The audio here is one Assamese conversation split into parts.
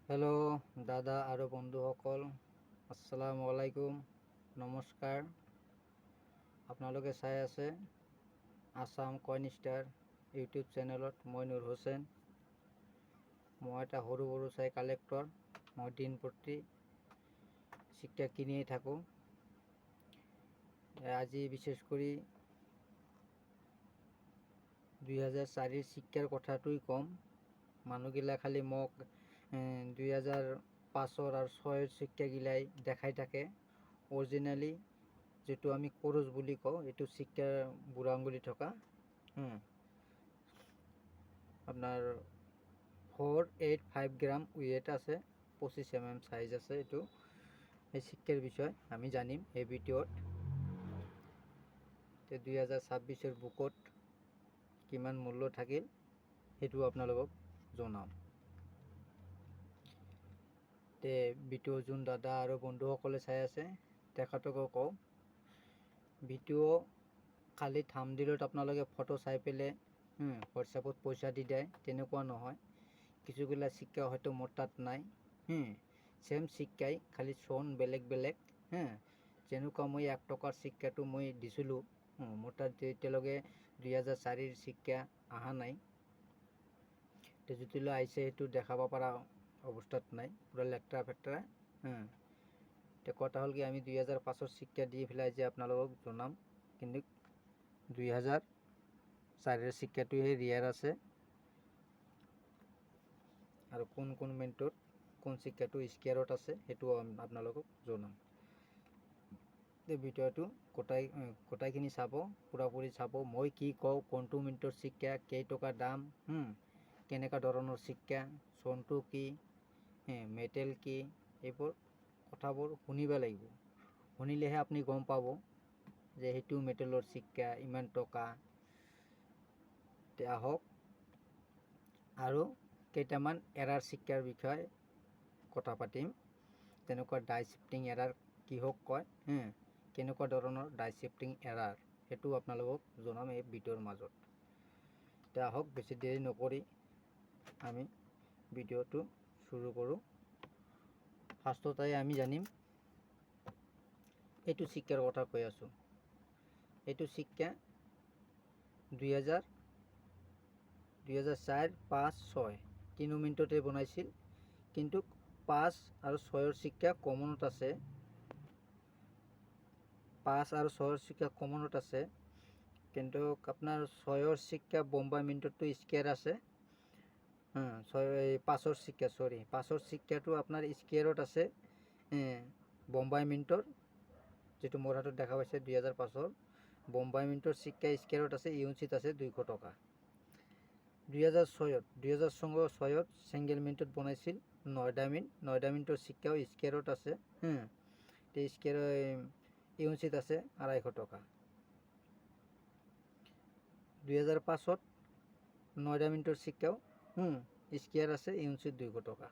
হেল্ল' দাদা আৰু বন্ধুসকল, আসসালামু আলাইকুম, নমস্কাৰ। আপোনালোকে চাই আছে আসাম কইন ষ্টাৰ ইউটিউব চেনেলত। মই নুৰ হোসেন। মই এটা সৰু চাই কালেক্টৰ। মই দিন প্ৰতি শিক্ষা কিনিয়ে থাকোঁ। আজি বিশেষ কৰি 2004 শিক্ষাৰ কথাটোই ক'ম। মানুহগিলা খালি মোক 2005 আৰু 6 শিক্ষাগিলাই দেখাই থাকে। অৰিজিনেলি যেটো আমি কোৰচ বুলি কওঁ, এইটো শিক্ষাৰ বুঢ়া আঙুলি থকা আপনার 485 গ্রাম ওয়েট আছে, 25 mm সাইজ আছে। এইটো এই শিক্ষার বিষয় আমি জানিম এই ভিডিওত। 2026 বুকত কিমান মূল্য থাকিল সেইটো আপোনালোকক জনাম। ভিডিও যোন দাদা আৰু বন্ধুসকলে চাই আছে তেখেতকো কওঁ, ভিডিও খালি থাম্বনেইলত আপোনালোকে ফটো চাই পেলাই হোৱাটছআপত পইচা দি দিয়ে, তেনেকুৱা নহয়। কিছুগিলা শিক্ষা হয়তো মোৰ তাত নাই। চেম শিক্ষাই খালি চন বেলেগ বেলেগ। যেনেকুৱা মই 1 টকাৰ শিক্ষাটো মই দিছিলোঁ, মোৰ তাত এতিয়ালৈকে 2004 শিক্ষা অহা নাই। যেতিয়ালৈ আহিছে সেইটো দেখাব পৰা অৱস্থাত নাই, পুৰা লেতেৰা ফেতেৰা। কথা হ'ল কি, আমি 2005 শিক্ষা দি পেলাই যে আপোনালোকক জনাম, কিন্তু 2004 শিক্ষাটোহে ৰিয়াৰ আছে। আৰু কোন মিনিটত কোন শিক্ষাটো স্কেয়াৰত আছে সেইটো আপোনালোকক জনাম। ভিডিওটো গোটাইখিনি চাব, পুৰাপুৰি চাব। মই কি কওঁ, কোনটো মিনিটৰ শিক্ষা, কেইটকা দাম, কেনেকুৱা ধৰণৰ শিক্ষা, চনটো কি, মেটেল কি, এইবোৰ কথাবোৰ শুনিব লাগিব। শুনিলেহে আপুনি গম পাব যে সেইটো মেটেলৰ শিক্ষা ইমান টকা। আহক আৰু কেইটামান এৰাৰ শিক্ষাৰ বিষয়ে কথা পাতিম। তেনেকুৱা ডাই শিফটিং এৰাৰ কিহক কয়, কেনেকুৱা ধৰণৰ ডাই শিফটিং এৰাৰ, সেইটো আপোনালোকক জনাম এই ভিডিওৰ মাজত। আহক বেছি দেৰি নকৰি আমি ভিডিওটো শুৰু কৰোঁ। ফাৰ্ষ্টতে আমি জানিম এইটো শিক্ষাৰ কথা কৈ আছোঁ। এইটো শিক্ষা 2004, 5, 6 3 মিনিটতে বনাইছিল, কিন্তু 5 আৰু 6 শিক্ষা কমনত আছে। 5 আৰু 6 শিক্ষা কমনত আছে, কিন্তু আপনার 6 শিক্ষা বোম্বাই মিনিটতো স্কেয়ার আছে। 5 শিক্ষা 5 শিক্ষাটো আপনার স্কেয়ারত আছে বোম্বাই মিনিটৰ, যেটো মোৰ হাতত দেখা পাইছে 2005 বোম্বাই মিনিটৰ শিক্ষা স্কেয়ারত আছে, ইউনিট আছে 200 টকা। 2006 সিঙ্গেল মিনিটত বনাইছিল 9 মিনিটৰ শিক্ষাও স্কেয়াৰত আছে। স্কেয়াৰ ইউনিট আছে 250 টকা। 2005 9 মিনিটৰ শিক্ষাও স্কেয়াৰ আছে, ইউনিট 200 টকা।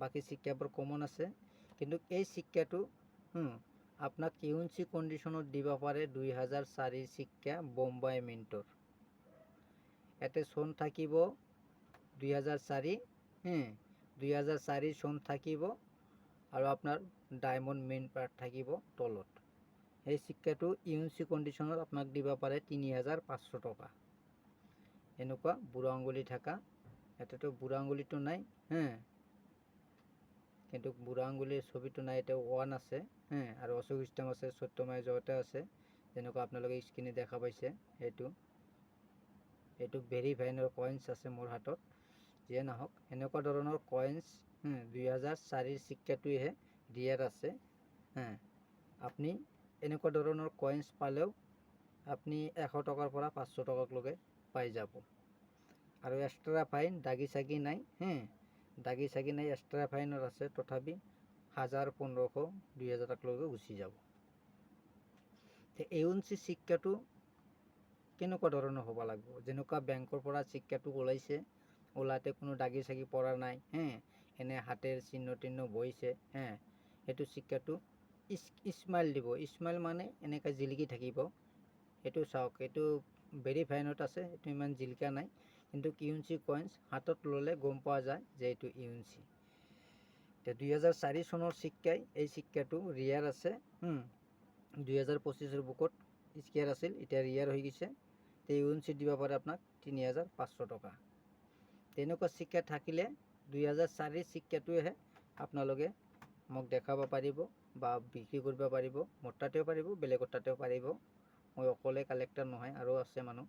বাকি শিক্ষাবোৰ কমন আছে, কিন্তু এই শিক্ষাটো আপনাক ইউনিট কন্ডিশনত দিব পাৰে 2004 শিক্ষা বোম্বাই মিনিটৰ। এতে চন থাকিব 2004, 2004 চন থাকিব, আৰু আপনাৰ ডায়মন্ড মেইন পাৰ্ট থাকিব তলত। এই শিক্ষাটো ইউনিট কন্ডিশনত আপনাক দিব পাৰে 3500 টকা। এনেকুৱা বুঢ়া আঙুলি থাকা। এটাতো বুঢ়া আঙুলিটো নাই, কিন্তু বুঢ়া আঙুলিৰ ছবিটো নাই, এটা 1 আছে, আৰু অশোক স্তম্ভ আছে, সত্যময় জয়তে আছে, যেনেকুৱা আপোনালোকে স্ক্ৰীনে দেখা পাইছে। এইটো ভেৰিফাইনৰ কইন্স আছে মোৰ হাতত। যিয়ে নহওক, এনেকুৱা ধৰণৰ কইন্স 2004 শিক্ষাটোহে ৰিয়াৰ আছে। আপনি এনেকুৱা ধৰণৰ কইন্স পালেও আপনি 100 টকাৰ পৰা 500 টকালৈকে পাই যাব। আৰু এক্সট্ৰা ফাইন দাগি চাগি নাই, দাগি চাগি নাই, এক্সট্ৰা ফাইনৰ আছে, তথাপি 1000, 1500, 2000 টাকলৈকে গুচি যাব। ইউনিট শিক্ষাটো কেনেকুৱা ধৰণৰ হ'ব লাগিব, যেনেকুৱা বেংকৰ পৰা শিক্ষাটো ওলাইছে, ওলাতে কোনো দাগি চাগি পৰা নাই, এনে হাতেৰ চিহ্ন তিহ্ন বহিছে, সেইটো শিক্ষাটো স্মাইল দিব। স্মাইল মানে এনেকৈ জিলিকি থাকিব। এইটো চাওক, এইটো ভেৰিফাইনত আছে, এইটো ইমান জিলিকা নাই, কিন্তু ইউনিট কইন্স হাতত ল'লে গম পোৱা যায় যে এইটো ইউনিট। 2004 চনৰ চিক্কাই এই চিক্কাটো ৰিয়াৰ আছে 2025 বুকত স্কেয়াৰ আছিল, এতিয়া ৰিয়াৰ হৈ গৈছে। ইউএনচিত দিব পাৰে আপোনাক 3500 টকা। তেনেকুৱা চিক্কা থাকিলে 2004 চিক্কাটোহে আপোনালোকে মোক দেখাব পাৰিব বা বিক্ৰী কৰিব পাৰিব। মোৰ তাতেও পাৰিব, বেলেগৰ তাতেও পাৰিব। মই অকলে কালেক্টৰ নহয়, আৰু আছে মানুহ,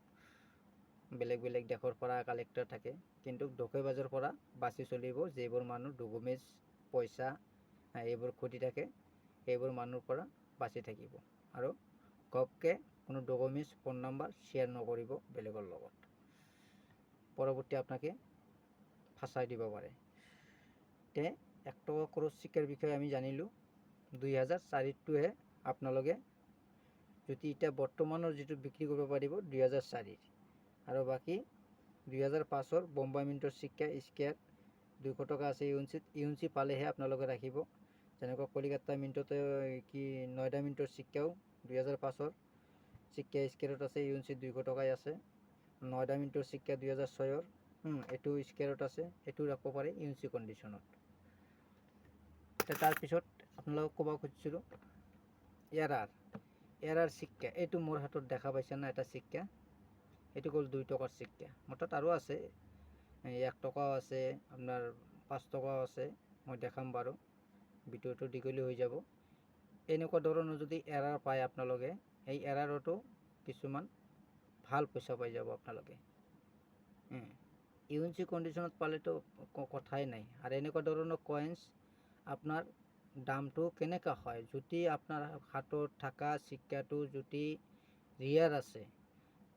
বেলেগ বেলেগ দেশৰ পৰা কালেক্টৰ থাকে। কিন্তু ধোকেবাজৰ পৰা বাচি চলিব। যিবোৰ মানুহ ডকুমেণ্টছ পইচা এইবোৰ খুটি থাকে, সেইবোৰ মানুহৰ পৰা বাচি থাকিব। আৰু ঘপকৈ কোনো ডকুমেণ্টছ ফোন নাম্বাৰ শ্বেয়াৰ নকৰিব বেলেগৰ লগত, পৰৱৰ্তী আপোনাকে ফাঁচাই দিব পাৰে। 1 টকা ক্ৰছ চিক্কাৰ বিষয়ে আমি জানিলোঁ। 2004টোহে আপোনালোকে যদি এতিয়া বৰ্তমানৰ যিটো বিক্ৰী কৰিব পাৰিব 2004, আৰু বাকী 2005 বোম্বাই মিণ্টৰ চিক্কা স্কেয়াৰ 200 টকা আছে ইউএনচি পালেহে আপোনালোকে ৰাখিব। যেনেকুৱা কলিকতা মিণ্টতে কি নয়ডা মিণ্টৰ চিক্কাও 2005 চিক্কা স্কেয়াৰত আছে, ইউএনচি 200 টকাই আছে। নয়ডা মিণ্টৰ চিক্কা 2006 এইটো স্কেয়াৰত আছে, এইটো ৰাখিব পাৰে ইউএনচি কণ্ডিশ্যনত। তাৰপিছত আপোনালোকক ক'ব খুজিছিলোঁ এৰাৰ চিক্কা। এইটো মোৰ হাতত দেখা পাইছে না, এটা চিক্কা, এইটো হ'ল 2 টকাৰ চিক্কা। মোৰ তাত আৰু আছে, 1 টকাও আছে, আপোনাৰ 5 টকাও আছে। মই দেখাম বাৰু, ভিডিঅ'টো দীঘলীয়া হৈ যাব। এনেকুৱা ধৰণৰ যদি এৰাৰ পায় আপোনালোকে, এই এৰাৰতো কিছুমান ভাল পইচা পাই যাব আপোনালোকে। ইউএনচি কণ্ডিশ্যনত পালেতো কথাই নাই। আৰু এনেকুৱা ধৰণৰ কইন্স আপোনাৰ দামটো কেনেকুৱা হয়, যদি আপোনাৰ হাতত থকা চিক্কাটো যদি ৰিয়াৰ আছে,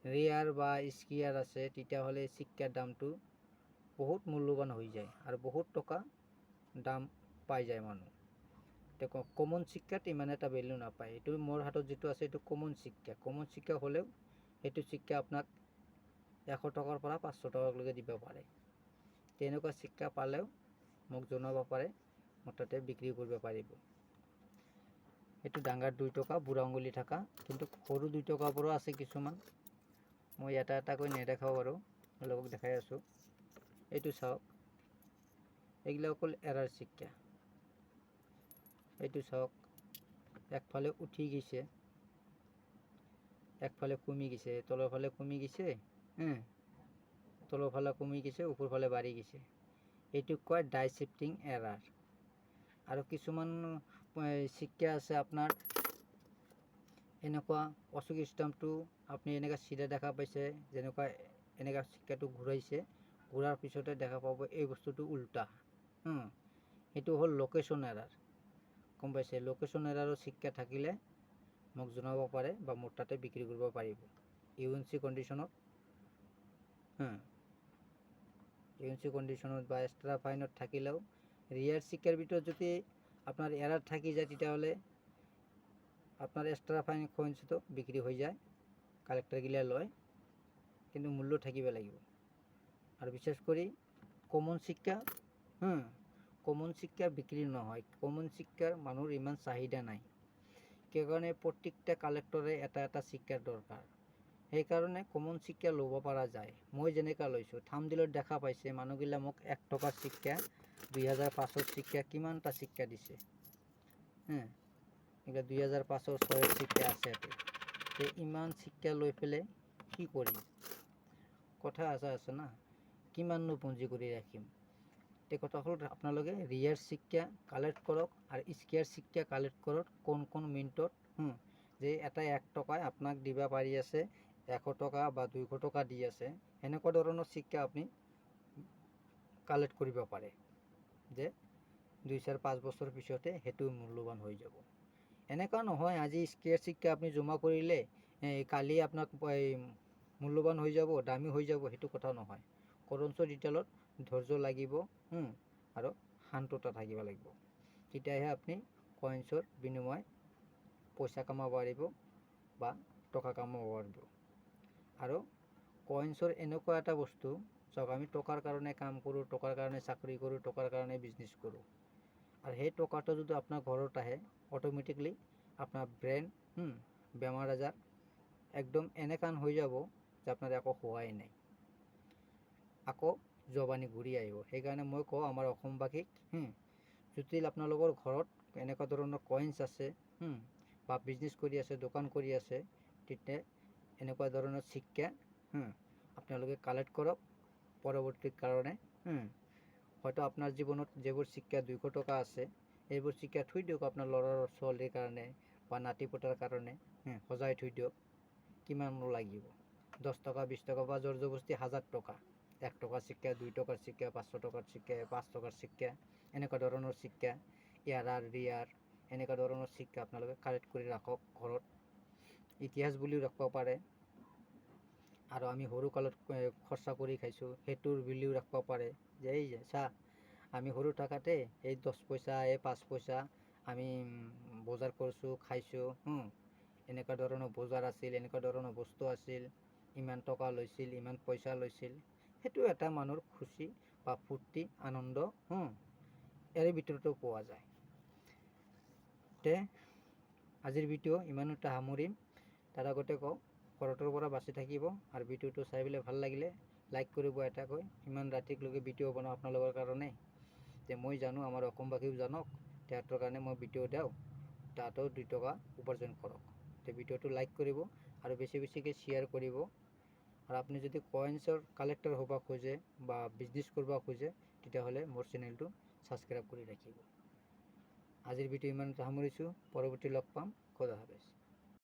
ৰিয়াৰ বা স্কিয়াৰ আছে, তেতিয়াহ'লে চিক্কাৰ দামটো বহুত মূল্যৱান হৈ যায় আৰু বহুত টকা দাম পাই যায় মানুহ। কমন চিক্কাত ইমান এটা ভেলু নাপায়। এইটো মোৰ হাতত যিটো আছে এইটো কমন চিক্কা। কমন চিক্কা হ'লেও সেইটো চিক্কা আপোনাক 100 টকাৰ পৰা 500 টকালৈকে দিব পাৰে। তেনেকুৱা চিক্কা পালেও মোক জনাব পাৰে, মোৰ তাতে বিক্ৰী কৰিব পাৰিব। এইটো ডাঙৰ 2 টকা বুঢ়া আঙুলি থকা, কিন্তু সৰু 2 টকাবোৰো আছে কিছুমান। মই এটা এটাকৈ নেদেখাওঁ বাৰু, আপোনালোকক দেখাই আছোঁ। এইটো চাওক, এইবিলাক অকল এৰাৰ চিক্কা। এইটো চাওক, একফালে উঠি গৈছে, একফালে কমি গৈছে, তলৰ ফালে কমি গৈছে, তলৰ ফালে কমি গৈছে, ওপৰ ফালে বাঢ়ি গৈছে। এইটোক কয় ডাই শিফটিং এৰাৰ। আৰু কিছুমান চিক্কা আছে আপোনাৰ এনেকুৱা অশোক ষ্টাম্পটো আপুনি এনেকুৱা চিধা দেখা পাইছে, যেনেকুৱা এনেকুৱা চিক্কাটো ঘূৰাইছে, ঘূৰাৰ পিছতে দেখা পাব এই বস্তুটো উল্টা। এইটো হ'ল লোকেশ্যন এৰাৰ, গম পাইছে? লোকেশ্যন এৰাৰৰ চিক্কা থাকিলে মোক জনাব পাৰে বা মোৰ তাতে বিক্ৰী কৰিব পাৰিব ইউএনচি কণ্ডিশ্যনত। ইউএনচি কণ্ডিশ্যনত বা এক্সট্ৰা ফাইনত থাকিলেও, ৰিয়াৰ চিক্কাৰ ভিতৰত যদি আপনার এরার থাকি যায়, তেতিয়াহ'লে আপনার এক্সট্রা ফাইন কইন্সটো বিক্রি হৈ যায়, কালেক্টরগিলা লয়, কিন্তু মূল্য থাকিব লাগিব। আৰু বিশেষ কৰি কমন শিক্ষা কমন শিক্ষা বিক্ৰি নহয়। কমন শিক্ষাৰ মানুহৰ ইমান চাহিদা নাই, সেইকাৰণে প্ৰত্যেকটা কালেক্টৰে এটা এটা শিক্ষাৰ দৰকাৰ। সেইকাৰণে কমন শিক্ষা ল'ব পৰা যায়। মই যেনেকৈ লৈছোঁ, থামদিলত দেখা পাইছে মানুহগিলা মোক 1 টকাৰ শিক্ষা, 2005 শিক্ষা কিমানটা শিক্ষা দিছে। এগুলো 2005 6 শিক্ষা আছে। ইমান শিক্ষা লৈ পেলাই কি কৰিম? কথা আছে না, কিমাননো পুঁজি কৰি ৰাখিম। কথা হ'ল আপোনালোকে ৰিয়াৰ শিক্ষা কালেক্ট কৰক আৰু স্কিয়াৰ শিক্ষা কালেক্ট কৰক কোন মিনিটত, যে এটা 1 টকায় আপোনাক দিবা পাৰি আছে 100 টকা বা 200 টকা দি আছে, এনেকুৱা ধৰণৰ শিক্ষা আপুনি কালেক্ট কৰিব পাৰে, যে 2-4-5 বছৰ পিছতে সেইটো মূল্যৱান হৈ যাব। এনেকুৱা নহয় আজি স্কিয়াৰ শিক্ষা আপুনি জমা কৰিলে কালি আপোনাক মূল্যৱান হৈ যাব, দামী হৈ যাব, সেইটো কথা নহয়। কৰঞ্চ ডিটেইলত ধৈৰ্য লাগিব আৰু শান্ততা থাকিব লাগিব, তেতিয়াহে আপুনি কইন্সৰ বিনিময় পইচা কামাব পাৰিব বা টকা কামাব পাৰিব। আৰু কইন্সৰ এনেকুৱা এটা বস্তু, চাওক আমি টকাৰ কাৰণে কাম কৰোঁ, টকাৰ কাৰণে চাকৰি কৰোঁ, টকাৰ কাৰণে বিজনেছ কৰোঁ, আৰু সেই টকাটো যদি আপোনাৰ ঘৰত আহে, অট'মেটিকলি আপোনাৰ ব্ৰেইন বেমাৰ আজাৰ একদম এনেকান হৈ যাব যে আপোনাৰ একো হোৱাই নাই, আকৌ জবানি ঘূৰি আহিব। সেইকাৰণে মই কওঁ আমাৰ অসমবাসীক যদি আপোনালোকৰ ঘৰত এনেকুৱা ধৰণৰ কইনছ আছে বা বিজনেছ কৰি আছে, দোকান কৰি আছে, তেতিয়া এনেকুৱা ধৰণৰ শিক্ষা আপোনালোকে কালেক্ট কৰক পৰৱৰ্তী কাৰণে। হয়তো আপোনাৰ জীৱনত যিবোৰ শিক্ষা 200 টকা আছে, এইবোৰ শিক্ষা থৈ দিয়ক আপোনাৰ ল'ৰা ছোৱালীৰ কাৰণে বা নাতি পুতাৰ কাৰণে। সজাই থৈ দিয়ক। কিমান লাগিব? 10 টকা 20 টকা বা জোৰ জবস্তি 1000 টকা, 1 টকাৰ শিক্ষা, 2 টকাৰ শিক্ষা, 500 টকাৰ শিক্ষা, 5 টকাৰ শিক্ষা, এনেকুৱা ধৰণৰ শিক্ষা, ইয়াৰ ৰিয়াৰ এনেকুৱা ধৰণৰ শিক্ষা আপোনালোকে কালেক্ট কৰি ৰাখক ঘৰত। ইতিহাস বুলিও ৰাখিব পাৰে। আৰু আমি সৰুকালত খৰচা কৰি খাইছোঁ, সেইটোৰ বুলিও ৰাখিব পাৰে যে এই যে চা আমি সৰু থাকাতে এই 10 পইচা এই 5 পইচা আমি বজাৰ কৰিছোঁ, খাইছোঁ। এনেকুৱা ধৰণৰ বজাৰ আছিল, এনেকুৱা ধৰণৰ বস্তু আছিল, ইমান টকা লৈছিল, ইমান পইচা লৈছিল। সেইটো এটা মানুহৰ খুচি বা ফূৰ্তি আনন্দ ইয়াৰে ভিতৰতো পোৱা যায়। তে আজিৰ ভিডিঅ' ইমানতে সামৰিম। তাৰ আগতে কওঁ, ঘৰটোৰ পৰা বাচি থাকিব। আৰু ভিডিঅ'টো চাই পেলাই ভাল লাগিলে লাইক কৰিব এটাকৈ। ইমান ৰাতিলৈকে ভিডিঅ' বনাওঁ আপোনালোকৰ কাৰণে, যে মই জানো আমাৰ অসমবাসীও জানক, তেহেঁতৰ কাৰণে মই ভিডিঅ' দিওঁ, তাতেও 2 টকা উপাৰ্জন কৰক। তে ভিডিঅ'টো লাইক কৰিব আৰু বেছি বেছিকৈ শ্বেয়াৰ কৰিব। আৰু আপুনি যদি কইনছৰ কালেক্টৰ হ'ব খোজে বা বিজনেছ কৰিব খোজে, তেতিয়াহ'লে মোৰ চেনেলটো ছাবস্ক্ৰাইব কৰি ৰাখিব। আজিৰ ভিডিঅ' ইমানতে সামৰিছোঁ। পৰৱৰ্তী লগ পাম। খোদা হাফেজ।